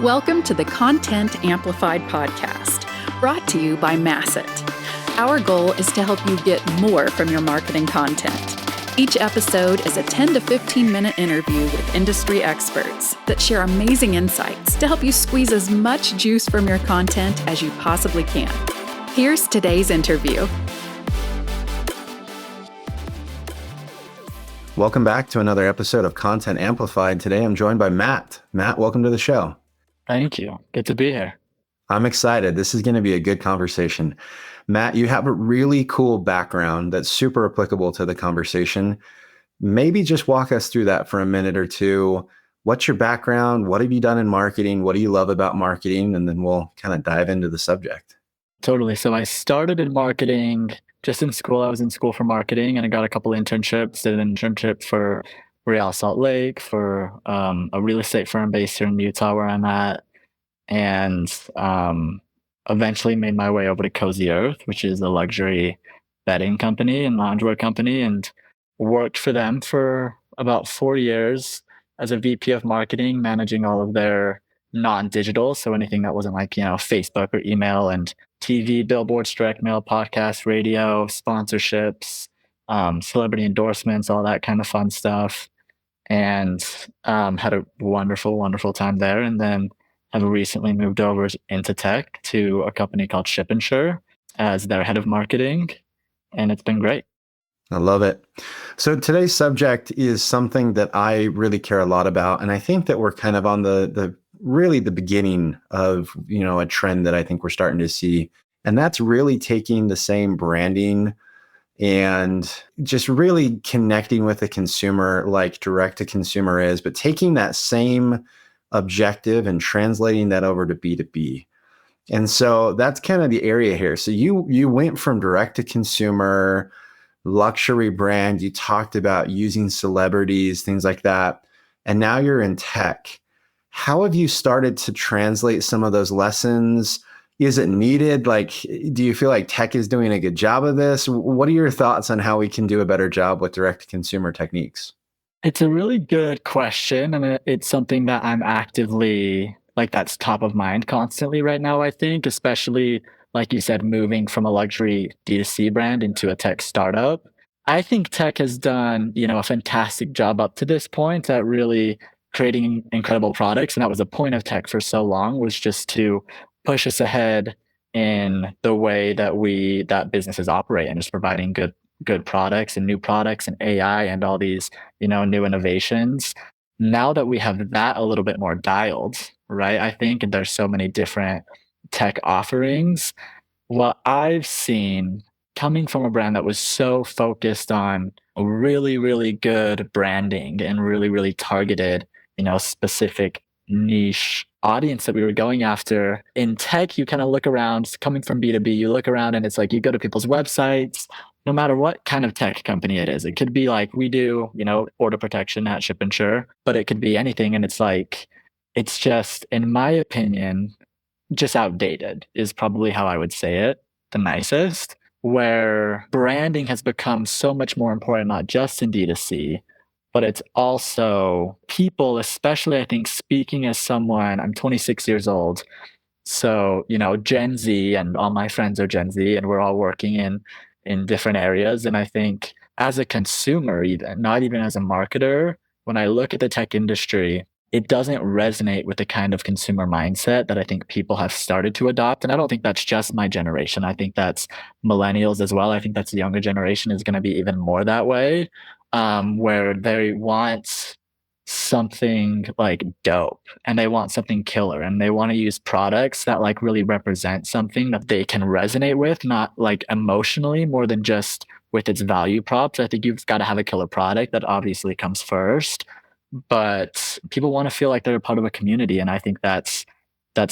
Welcome to the Content Amplified podcast, brought to you by Masset. Our goal is to help you get more from your marketing content. Each episode is a 10 to 15 minute interview with industry experts that share amazing insights to help you squeeze as much juice from your content as you possibly can. Here's today's interview. Welcome back to another episode of Content Amplified. Today I'm joined by Matt. Matt, welcome to the show. Thank you. Good to be here. I'm excited. This is going to be a good conversation. Matt, you have a really cool background that's super applicable to the conversation. Maybe just walk us through that for a minute or two. What's your background? What have you done in marketing? What do you love about marketing? And then we'll kind of dive into the subject. Totally. So I started in marketing just in school. I was in school for marketing and I got a couple internships. Did an internship for Real Salt Lake for a real estate firm based here in Utah where I'm at. And eventually made my way over to Cozy Earth, which is a luxury bedding company and loungewear company, and worked for them for about 4 years as a VP of marketing, managing all of their non-digital. So anything that wasn't like, Facebook or email and TV, billboards, direct mail, podcast, radio, sponsorships, celebrity endorsements, all that kind of fun stuff. And had a wonderful, wonderful time there. And then have recently moved over into tech to a company called Ship Insure as their head of marketing. And it's been great. I love it. So today's subject is something that I really care a lot about. And I think that we're kind of on the really the beginning of, a trend that I think we're starting to see. And that's really taking the same branding and just really connecting with the consumer like direct to consumer is, but taking that same objective and translating that over to B2B. And so that's kind of the area here. So you went from direct to consumer, luxury brand, you talked about using celebrities, things like that, and now you're in tech. How have you started to translate some of those lessons? Is it needed? Do you feel like tech is doing a good job of this? What are your thoughts on how we can do a better job with direct to consumer techniques? It's a really good question. And it's something that I'm actively, that's top of mind constantly right now, I think, especially, like you said, moving from a luxury D2C brand into a tech startup. I think tech has done, a fantastic job up to this point at really creating incredible products. And that was the point of tech for so long, was just to push us ahead in the way that businesses operate and just providing good products and new products and AI and all these, new innovations. Now that we have that a little bit more dialed, right? I think, and there's so many different tech offerings. What I've seen coming from a brand that was so focused on really, really good branding and really, really targeted, specific niche audience that we were going after. In tech, you kind of look around, coming from B2B, you look around and it's like you go to people's websites, no matter what kind of tech company it is. It could be like we do, order protection at Ship Insure, but it could be anything. And it's just, in my opinion, just outdated is probably how I would say it the nicest, where branding has become so much more important, not just in D2C, but it's also people, especially I think speaking as someone, I'm 26 years old. So, Gen Z and all my friends are Gen Z and we're all working in different areas. And I think as a consumer, even not even as a marketer, when I look at the tech industry, it doesn't resonate with the kind of consumer mindset that I think people have started to adopt. And I don't think that's just my generation. I think that's millennials as well. I think that's the younger generation is going to be even more that way. Where they want something dope and they want something killer and they want to use products that really represent something that they can resonate with, not emotionally more than just with its value props. I think you've got to have a killer product that obviously comes first, but people want to feel like they're a part of a community. And I think that's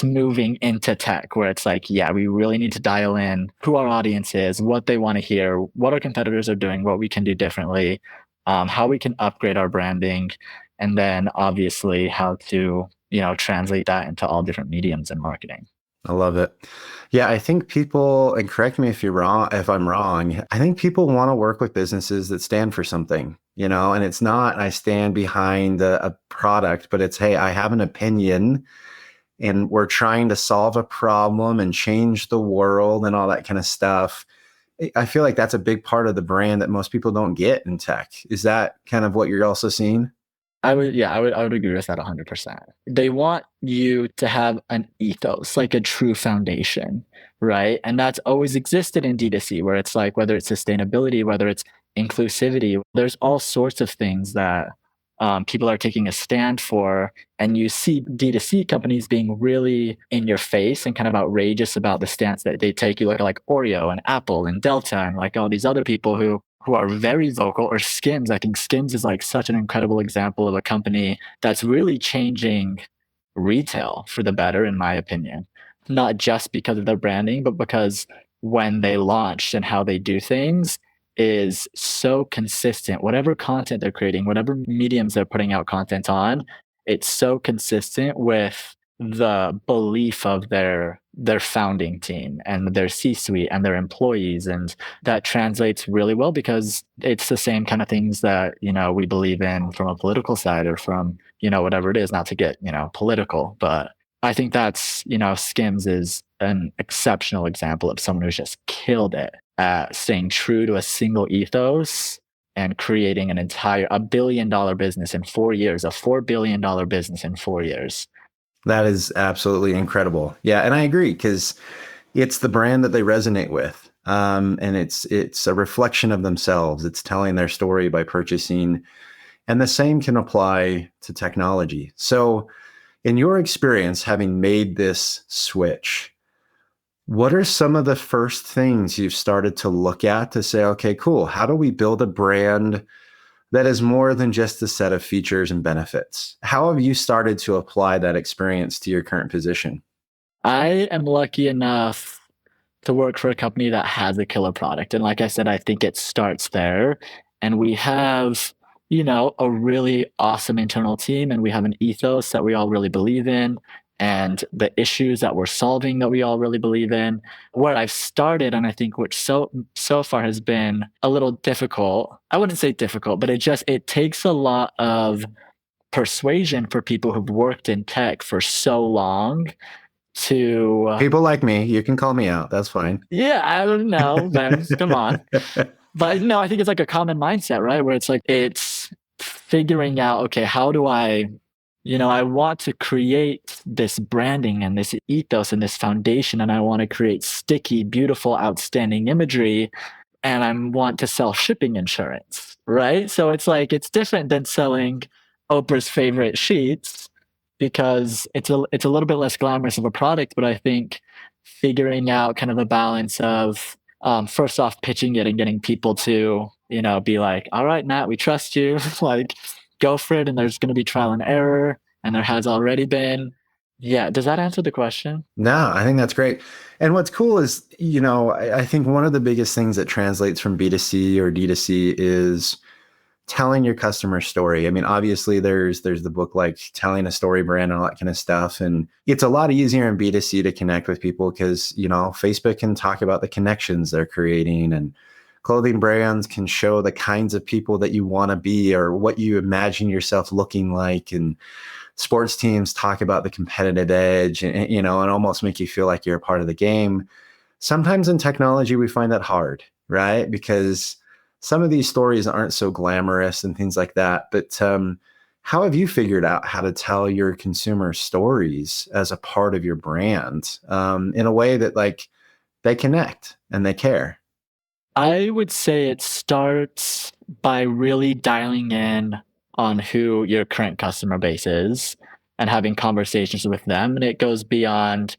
moving into tech where it's we really need to dial in who our audience is, what they want to hear, what our competitors are doing, what we can do differently, how we can upgrade our branding, and then obviously how to, translate that into all different mediums in marketing. I love it. Yeah, I think people, and correct me if I'm wrong, I think people want to work with businesses that stand for something, and it's not, I stand behind a product, but it's, hey, I have an opinion and we're trying to solve a problem and change the world and all that kind of stuff. I feel like that's a big part of the brand that most people don't get in tech. Is that kind of what you're also seeing? I would agree with that 100%. They want you to have an ethos, like a true foundation, right? And that's always existed in D2C, where it's like, whether it's sustainability, whether it's inclusivity, there's all sorts of things that people are taking a stand for. And you see D2C companies being really in your face and kind of outrageous about the stance that they take. You look at like Oreo and Apple and Delta and like all these other people who are very vocal, or Skims. I think Skims is like such an incredible example of a company that's really changing retail for the better, in my opinion. Not just because of their branding, but because when they launched and how they do things is so consistent. Whatever content they're creating, whatever mediums they're putting out content on, it's so consistent with the belief of their founding team and their C-suite and their employees. And that translates really well because it's the same kind of things that, we believe in from a political side, or from, whatever it is, not to get, political. But I think that's, Skims is an exceptional example of someone who's just killed it at staying true to a single ethos and creating $1 billion business in 4 years, a $4 billion business in 4 years. That is absolutely incredible. Yeah, and I agree, because it's the brand that they resonate with, and it's a reflection of themselves. It's telling their story by purchasing, and the same can apply to technology. So, in your experience, having made this switch, what are some of the first things you've started to look at to say, okay, cool, how do we build a brand that is more than just a set of features and benefits? How have you started to apply that experience to your current position? I am lucky enough to work for a company that has a killer product. And like I said, I think it starts there. And we have, a really awesome internal team, and we have an ethos that we all really believe in, and the issues that we're solving that we all really believe in. Where I've started, and I think which so far has been a little difficult. I wouldn't say difficult, but it takes a lot of persuasion for people who've worked in tech for so long to People like me, you can call me out. That's fine. yeah, I don't know, Ben, come on. But no, I think it's like a common mindset, right? Where it's like, it's figuring out, okay, how do I want to create this branding and this ethos and this foundation, and I want to create sticky, beautiful, outstanding imagery, and I want to sell shipping insurance, right? So it's like, it's different than selling Oprah's favorite sheets, because it's a little bit less glamorous of a product. But I think figuring out kind of the balance of first off pitching it and getting people to be like, all right, Matt, we trust you, like go for it, and there's going to be trial and error, and there has already been. Yeah, does that answer the question? No, I think that's great. And what's cool is, I think one of the biggest things that translates from B2C or D2C is telling your customer story. I mean, obviously there's the book like Telling a Story Brand and all that kind of stuff. And it's a lot easier in B2C to connect with people because, Facebook can talk about the connections they're creating, and clothing brands can show the kinds of people that you want to be or what you imagine yourself looking like. And sports teams talk about the competitive edge and almost make you feel like you're a part of the game. Sometimes in technology, we find that hard, right? Because some of these stories aren't so glamorous and things like that. But how have you figured out how to tell your consumer stories as a part of your brand in a way that like they connect and they care? I would say it starts by really dialing in on who your current customer base is and having conversations with them. And it goes beyond,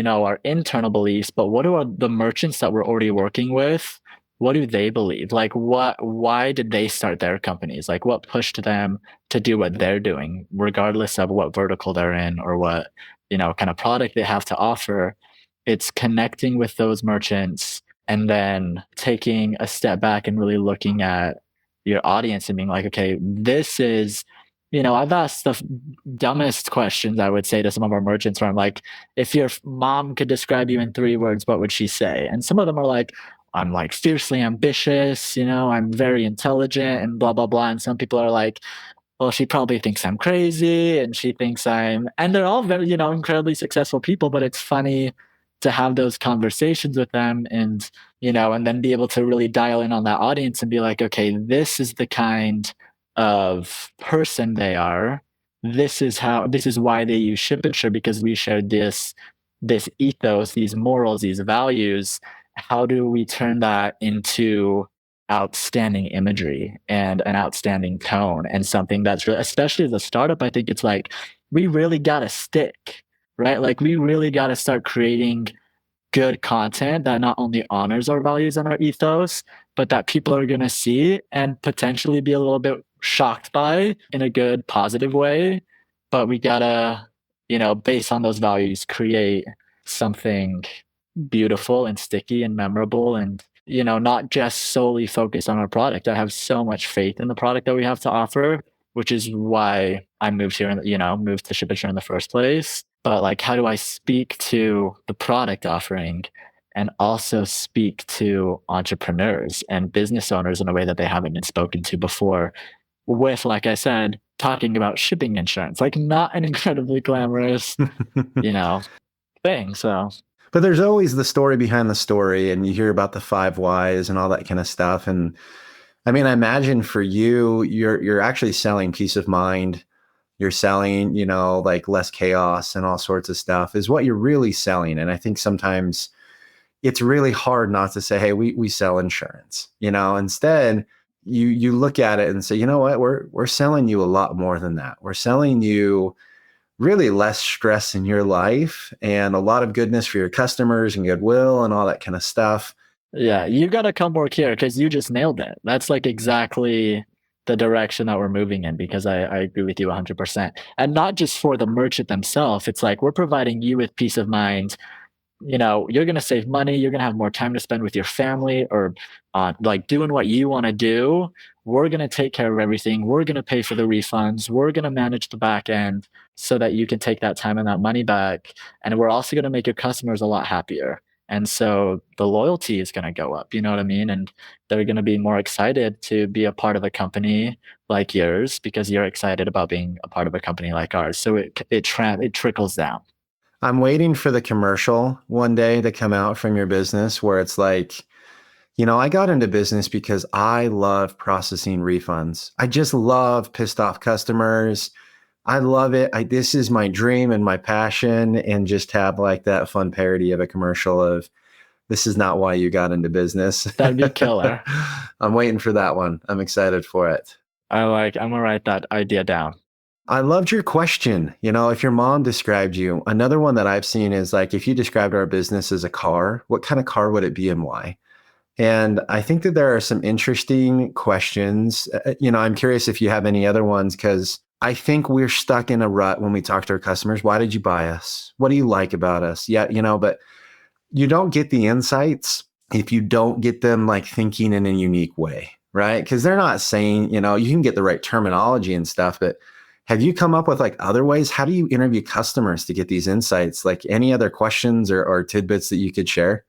our internal beliefs, but what are the merchants that we're already working with? What do they believe? Like why did they start their companies? Like what pushed them to do what they're doing, regardless of what vertical they're in or what, kind of product they have to offer. It's connecting with those merchants and then taking a step back and really looking at your audience and being like, okay, this is, I've asked the dumbest questions, I would say, to some of our merchants, where I'm like, if your mom could describe you in 3 words, what would she say? And some of them are like, I'm like fiercely ambitious, I'm very intelligent and blah, blah, blah. And some people are like, well, she probably thinks I'm crazy and she thinks and they're all very, incredibly successful people, but it's funny to have those conversations with them and, and then be able to really dial in on that audience and be like, okay, this is the kind of person they are. This is why they use Ship It Sure, because we share this ethos, these morals, these values. How do we turn that into outstanding imagery and an outstanding tone and something that's really, especially as a startup, I think it's like we really got to stick, right? Like we really got to start creating good content that not only honors our values and our ethos, but that people are going to see and potentially be a little bit shocked by in a good, positive way. But we got to, based on those values, create something beautiful and sticky and memorable and, not just solely focus on our product. I have so much faith in the product that we have to offer, which is why I moved here and, moved to Ship It Sure in the first place. But like, how do I speak to the product offering and also speak to entrepreneurs and business owners in a way that they haven't been spoken to before with, like I said, talking about shipping insurance, like not an incredibly glamorous, thing. So, But there's always the story behind the story, and you hear about the 5 whys and all that kind of stuff. And I mean, I imagine for you, you're actually selling peace of mind. You're selling, like less chaos and all sorts of stuff is what you're really selling. And I think sometimes it's really hard not to say, hey, we sell insurance. Instead, you look at it and say, you know what, we're selling you a lot more than that. We're selling you really less stress in your life and a lot of goodness for your customers and goodwill and all that kind of stuff. Yeah, you got to come work here because you just nailed it. That's like exactly the direction that we're moving in, because I agree with you 100%. And not just for the merchant themselves. It's like we're providing you with peace of mind. You're going to save money. You're going to have more time to spend with your family or like doing what you want to do. We're going to take care of everything. We're going to pay for the refunds. We're going to manage the back end so that you can take that time and that money back. And we're also going to make your customers a lot happier. And so the loyalty is going to go up, you know what I mean? And they're going to be more excited to be a part of a company like yours because you're excited about being a part of a company like ours. So it trickles down. I'm waiting for the commercial one day to come out from your business where it's like, I got into business because I love processing refunds. I just love pissed off customers. I love it. This is my dream and my passion, and just have like that fun parody of a commercial of this is not why you got into business. That'd be killer. I'm waiting for that one. I'm excited for it. I'm gonna write that idea down. I loved your question. If your mom described you, another one that I've seen is like, if you described our business as a car, what kind of car would it be and why? And I think that there are some interesting questions. I'm curious if you have any other ones, because I think we're stuck in a rut when we talk to our customers. Why did you buy us? What do you like about us? Yeah, but you don't get the insights if you don't get them like thinking in a unique way, right? Because they're not saying, you can get the right terminology and stuff, but have you come up with like other ways? How do you interview customers to get these insights? Like any other questions or tidbits that you could share?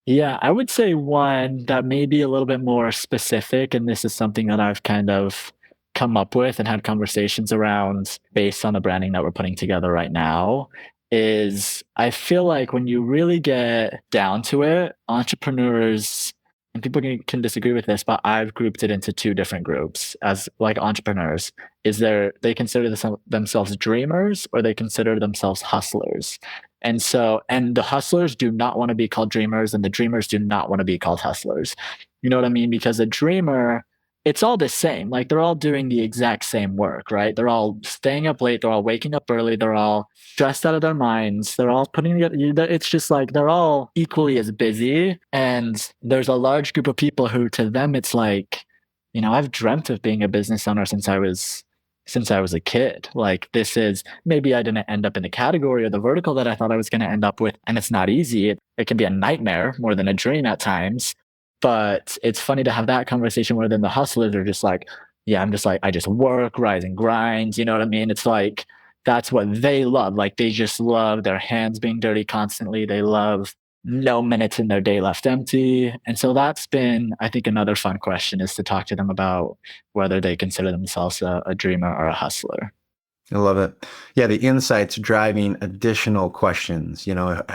Yeah, I would say one that may be a little bit more specific, and this is something that I've kind of come up with and had conversations around based on the branding that we're putting together right now, is I feel like when you really get down to it, entrepreneurs, and people can disagree with this, but I've grouped it into 2 different groups as like entrepreneurs. They consider themselves dreamers or they consider themselves hustlers. And the hustlers do not want to be called dreamers, and the dreamers do not want to be called hustlers. You know what I mean? Because a dreamer, it's all the same. Like they're all doing the exact same work, right? They're all staying up late. They're all waking up early. They're all stressed out of their minds. They're all it's just like they're all equally as busy. And there's a large group of people who, to them, it's like, I've dreamt of being a business owner since I was a kid. Like maybe I didn't end up in the category or the vertical that I thought I was going to end up with. And it's not easy. It can be a nightmare more than a dream at times. But it's funny to have that conversation where then the hustlers are just like, yeah, I'm just like, I just work, rise and grind. You know what I mean? It's like, that's what they love. Like they just love their hands being dirty constantly. They love no minutes in their day left empty. And so that's been, I think, another fun question is to talk to them about whether they consider themselves a dreamer or a hustler. I love it. Yeah, the insights driving additional questions.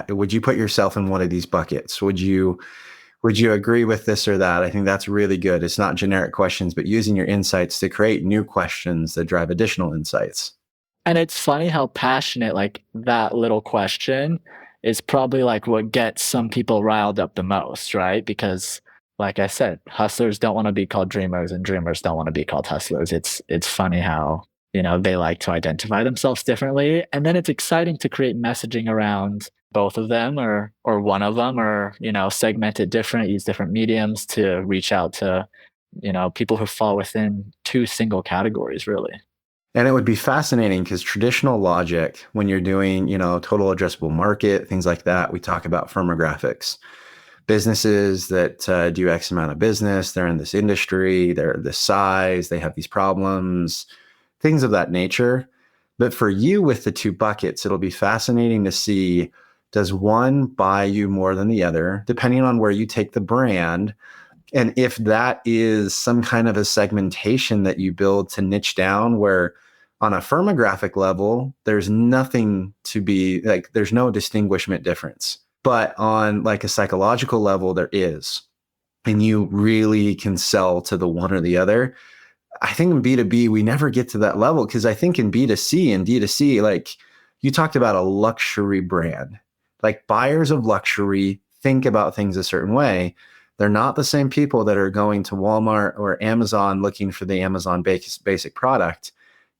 Would you put yourself in one of these buckets? Would you agree with this or that? I think that's really good. It's not generic questions, but using your insights to create new questions that drive additional insights. And it's funny how passionate like that little question is probably like what gets some people riled up the most, right? Because like I said, hustlers don't want to be called dreamers and dreamers don't want to be called hustlers. It's funny how, they like to identify themselves differently. And then it's exciting to create messaging around both of them or one of them or, segment it different, use different mediums to reach out to, people who fall within two single categories, really. And it would be fascinating because traditional logic, when you're doing, total addressable market, things like that, we talk about firmographics. Businesses that do X amount of business, they're in this industry, they're this size, they have these problems, things of that nature. But for you with the two buckets, it'll be fascinating to see, does one buy you more than the other, depending on where you take the brand? And if that is some kind of a segmentation that you build to niche down where on a firmographic level, there's nothing to be like, there's no distinguishment difference. But on like a psychological level, there is. And you really can sell to the one or the other. I think in B2B, we never get to that level because I think in B2C and D2C, like you talked about a luxury brand, like buyers of luxury think about things a certain way. They're not the same people that are going to Walmart or Amazon looking for the Amazon basic product.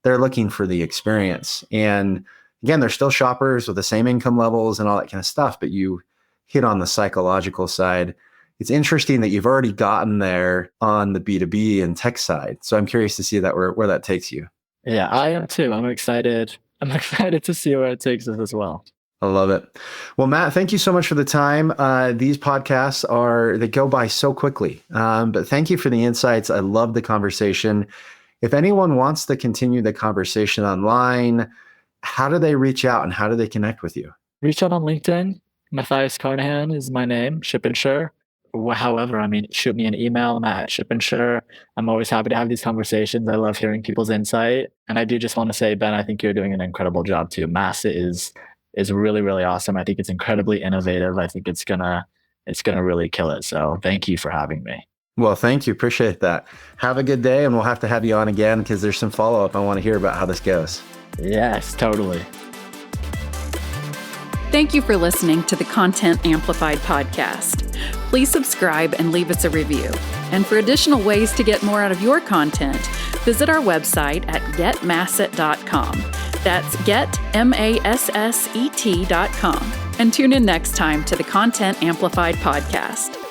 They're looking for the experience. And again, they're still shoppers with the same income levels and all that kind of stuff, but you hit on the psychological side. It's interesting that you've already gotten there on the B2B and tech side. So I'm curious to see that where that takes you. Yeah, I am too. I'm excited to see where it takes us as well. I love it. Well, Matt, thank you so much for the time. These podcasts they go by so quickly, but thank you for the insights. I love the conversation. If anyone wants to continue the conversation online, how do they reach out and how do they connect with you? Reach out on LinkedIn. Matthias Carnahan is my name, Ship and Sure. However, shoot me an email, Matt@ShipandSure. I'm always happy to have these conversations. I love hearing people's insight. And I do just want to say, Ben, I think you're doing an incredible job too. Masset is really, really awesome. I think it's incredibly innovative. I think it's gonna really kill it. So thank you for having me. Well, thank you. Appreciate that. Have a good day, and we'll have to have you on again because there's some follow-up. I want to hear about how this goes. Yes, totally. Thank you for listening to the Content Amplified podcast. Please subscribe and leave us a review. And for additional ways to get more out of your content, visit our website at getmasset.com. That's getmasset.com. And tune in next time to the Content Amplified podcast.